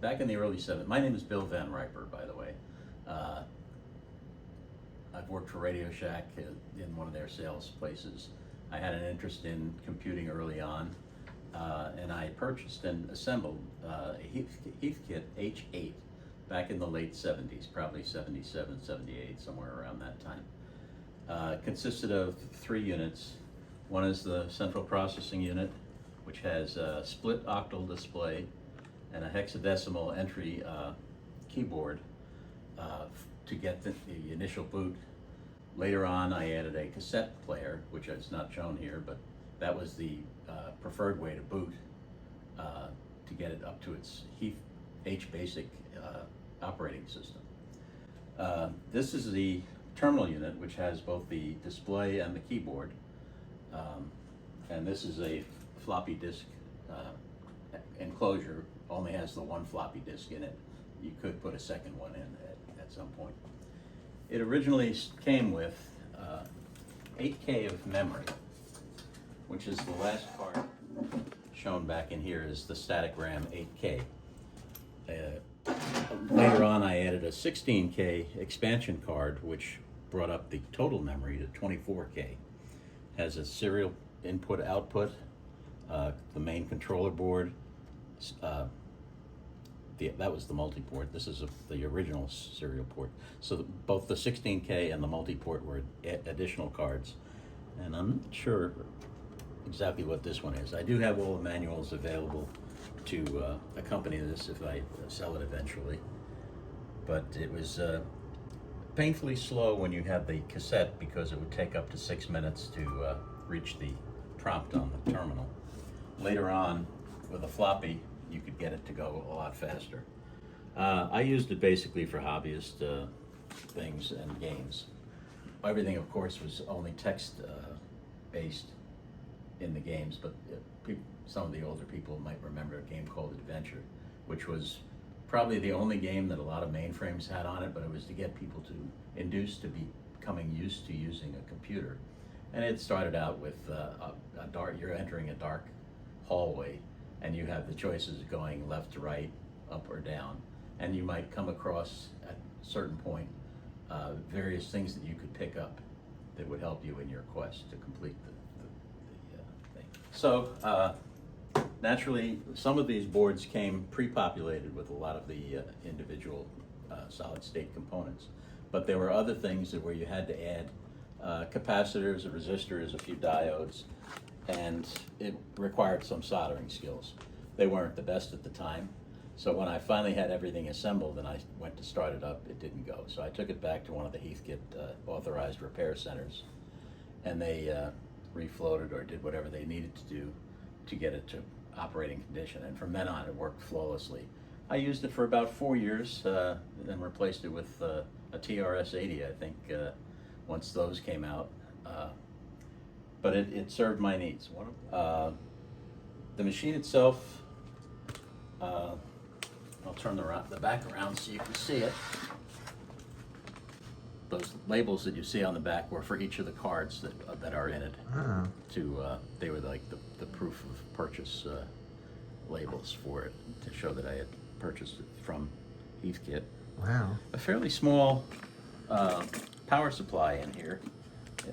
back in the early 70s. My name is Bill Van Riper, by the way. I've worked for Radio Shack in one of their sales places. I had an interest in computing early on, and I purchased and assembled a Heathkit H-8 back in the late 70s, probably 77, 78, somewhere around that time. Consisted of 3 units. One is the central processing unit, which has a split octal display and a hexadecimal entry keyboard to get the initial boot. Later on, I added a cassette player, which is not shown here, but that was the preferred way to boot to get it up to its H-basic operating system. This is the terminal unit, which has both the display and the keyboard. And this is a floppy disk enclosure, only has the one floppy disk in it. You could put a second one in at some point. It originally came with 8K of memory, which is the last part shown back in here is the static RAM 8K. Later on, I added a 16K expansion card, which brought up the total memory to 24K. Has a serial input-output, the main controller board. That was the multi-port. This is the original serial port. So both the 16K and the multi-port were additional cards. And I'm not sure exactly what this one is. I do have all the manuals available to accompany this if I sell it eventually. But it was painfully slow when you had the cassette because it would take up to 6 minutes to reach the prompt on the terminal. Later on, with a floppy, you could get it to go a lot faster. I used it basically for hobbyist things and games. Everything, of course, was only text based in the games, but some of the older people might remember a game called Adventure, which was probably the only game that a lot of mainframes had on it, but it was to get people to induce to becoming used to using a computer. And it started out with you're entering a dark hallway, and you have the choices of going left to right, up or down, and you might come across at a certain point various things that you could pick up that would help you in your quest to complete the thing. So naturally, some of these boards came pre-populated with a lot of the individual solid-state components, but there were other things where you had to add capacitors, resistors, a few diodes, and it required some soldering skills. They weren't the best at the time, so when I finally had everything assembled and I went to start it up, it didn't go. So I took it back to one of the Heathkit authorized repair centers, and they refloated or did whatever they needed to do to get it to operating condition, and from then on it worked flawlessly. I used it for about 4 years, then replaced it with a TRS-80, I think, once those came out. But it served my needs. The machine itself, I'll turn the back around so you can see it. Those labels that you see on the back were for each of the cards that are in it. Oh. They were like the proof of purchase labels for it to show that I had purchased it from Heathkit. Wow. A fairly small power supply in here. Yeah.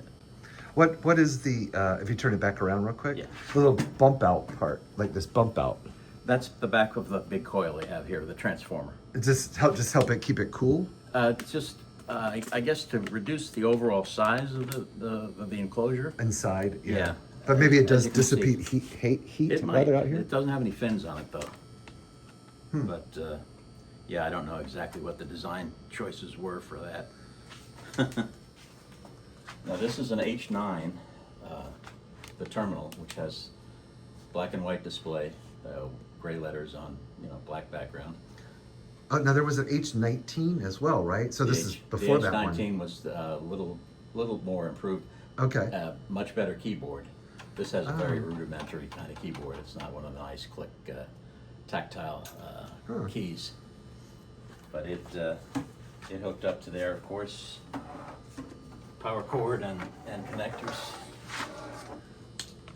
What is the, if you turn it back around real quick? Yeah. The little bump out part, like this bump out. That's the back of the big coil they have here, the transformer. It just help it keep it cool? I guess to reduce the overall size of the enclosure. Inside, yeah. Yeah. But maybe it As does you can see. dissipate heat It while might. they're out here? It doesn't have any fins on it though. But yeah, I don't know exactly what the design choices were for that. Now this is an H9, the terminal, which has black and white display, gray letters on black background. Now there was an H19 as well, right? So this is before that one. The H19 was a little more improved. Okay. Much better keyboard. This has a very rudimentary kind of keyboard. It's not one of the nice click tactile keys. But it hooked up to there, of course. Power cord and connectors.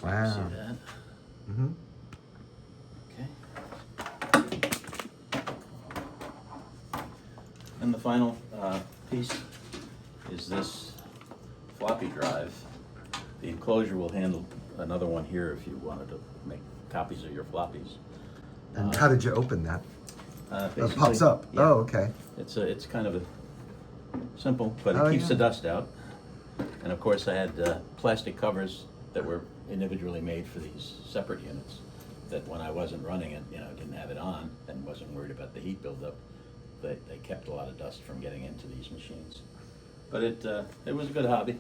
Wow. See that? Mm-hmm. Okay. And the final piece is this floppy drive. The enclosure will handle another one here if you wanted to make copies of your floppies. And how did you open that? It Basically, pops up. yeah. Oh, okay. It's kind of a simple, but it Oh, keeps yeah. the dust out. And of course, I had plastic covers that were individually made for these separate units. That when I wasn't running it, didn't have it on and wasn't worried about the heat buildup. They kept a lot of dust from getting into these machines. But it was a good hobby.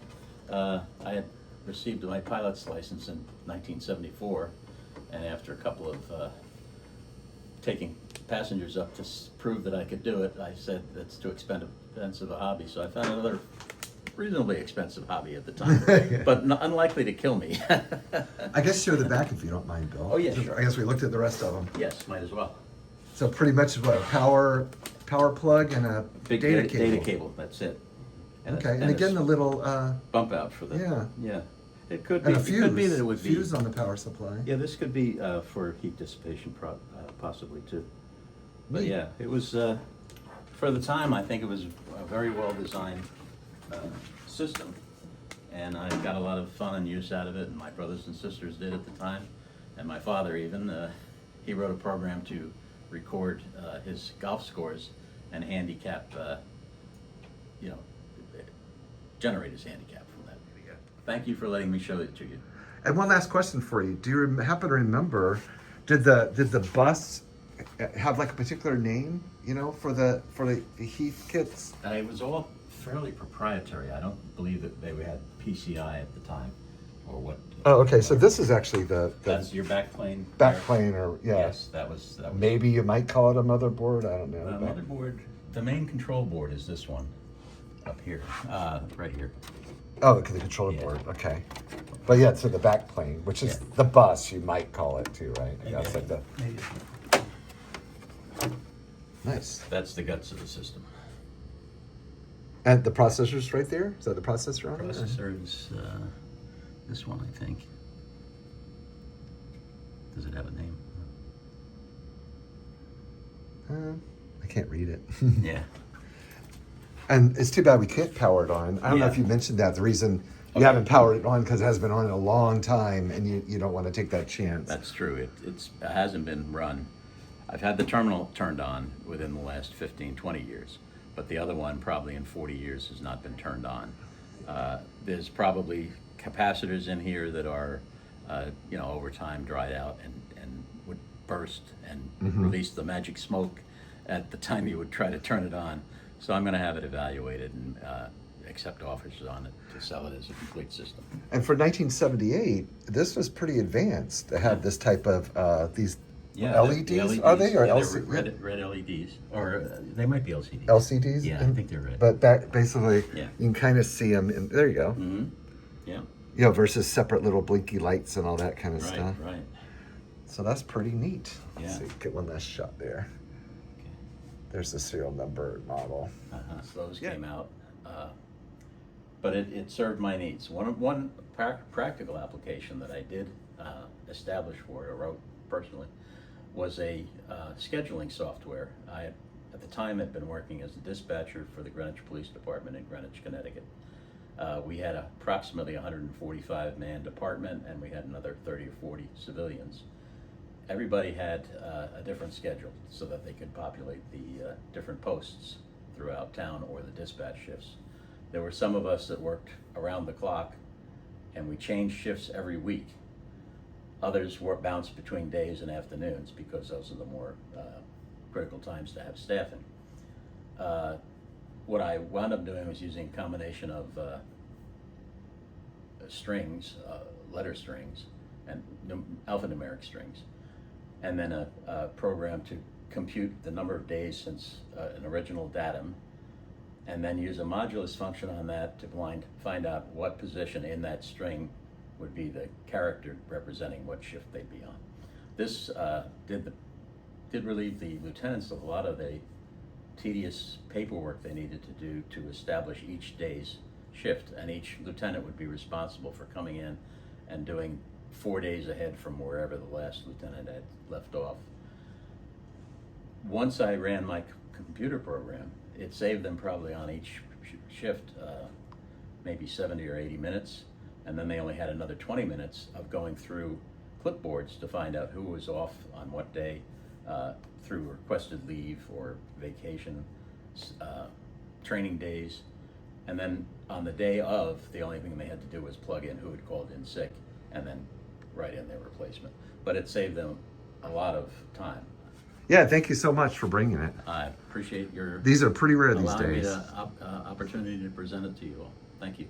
I had received my pilot's license in 1974, and after a couple of taking passengers up to prove that I could do it, I said that's too expensive a hobby. So I found another reasonably expensive hobby at the time, but unlikely to kill me. I guess show the back if you don't mind, Bill. Oh, yeah, sure. I guess we looked at the rest of them. Yes, might as well. So pretty much what, a power plug and a Big data cable. Data cable, that's it. Okay, and again the little bump out for the yeah. It could be. And a It could be fuse. that it would be Fuse on the power supply. Yeah, this could be for heat dissipation, possibly too. But Neat. yeah, it was for the time. I think it was a very well designed system, and I got a lot of fun and use out of it. And my brothers and sisters did at the time, and my father even. He wrote a program to record his golf scores and handicap. Generate his handicap from that. Thank you for letting me show it to you. And one last question for you: do you happen to remember? Did the bus have like a particular name? For the Heathkits? It was all fairly proprietary. I don't believe that they had PCI at the time, or what. Oh, okay. So this is actually the That's your backplane. backplane, or yeah. Yes, that was. Maybe you might call it a motherboard. I don't know. The motherboard. The main control board is this one, up here, right here. Oh, okay, the controller Yeah. board. Okay. But yeah, so the backplane, which is Yeah. the bus, you might call it too, right? Maybe That's like the maybe. nice. That's the guts of the system. And the processor's right there. Is that the processor on it? Processor is this one, I think. Does it have a name? I can't read it. Yeah. And it's too bad we can't power it on. I don't know Yeah. if you mentioned that. The reason you Okay. haven't powered it on because it has been on in a long time, and you don't want to take that chance. That's true. It hasn't been run. I've had the terminal turned on within the last 15, 20 years, but the other one probably in 40 years has not been turned on. There's probably capacitors in here that are, over time dried out and would burst and release the magic smoke at the time you would try to turn it on. So I'm going to have it evaluated and accept offers on it to sell it as a complete system. And for 1978, this was pretty advanced to have this type of these LEDs. the LEDs. Are they or Yeah, LCDs? they're red LEDs, or they might be LCDs. LCDs? Yeah, I think they're red. But that basically, Yeah. you can kind of see them. There you go. Mm-hmm. Yeah. Versus separate little blinky lights and all that kind of Right. stuff. Right. So that's pretty neat. Yeah. Let's see, get one last shot there. Okay. There's the serial number model. So those Yeah. came out, but it served my needs. One practical application that I did establish for it, or wrote personally, was a scheduling software. I, at the time, had been working as a dispatcher for the Greenwich Police Department in Greenwich, Connecticut. We had approximately 145-man department, and we had another 30 or 40 civilians. Everybody had a different schedule so that they could populate the different posts throughout town or the dispatch shifts. There were some of us that worked around the clock, and we changed shifts every week. Others were bounced between days and afternoons because those are the more critical times to have staffing. What I wound up doing was using a combination of strings, letter strings, and alphanumeric strings, and then a program to compute the number of days since an original datum, and then use a modulus function on that to find out what position in that string would be the character representing what shift they'd be on. This did relieve the lieutenants of a lot of the tedious paperwork they needed to do to establish each day's shift, and each lieutenant would be responsible for coming in and doing 4 days ahead from wherever the last lieutenant had left off. Once I ran my computer program it saved them probably on each shift, maybe 70 or 80 minutes. And then they only had another 20 minutes of going through clipboards to find out who was off on what day, through requested leave or vacation, training days. And then on the day of, the only thing they had to do was plug in who had called in sick and then write in their replacement. But it saved them a lot of time. Yeah, thank you so much for bringing it. I appreciate your These are pretty rare these allowing me days. the opportunity to present it to you all. Thank you.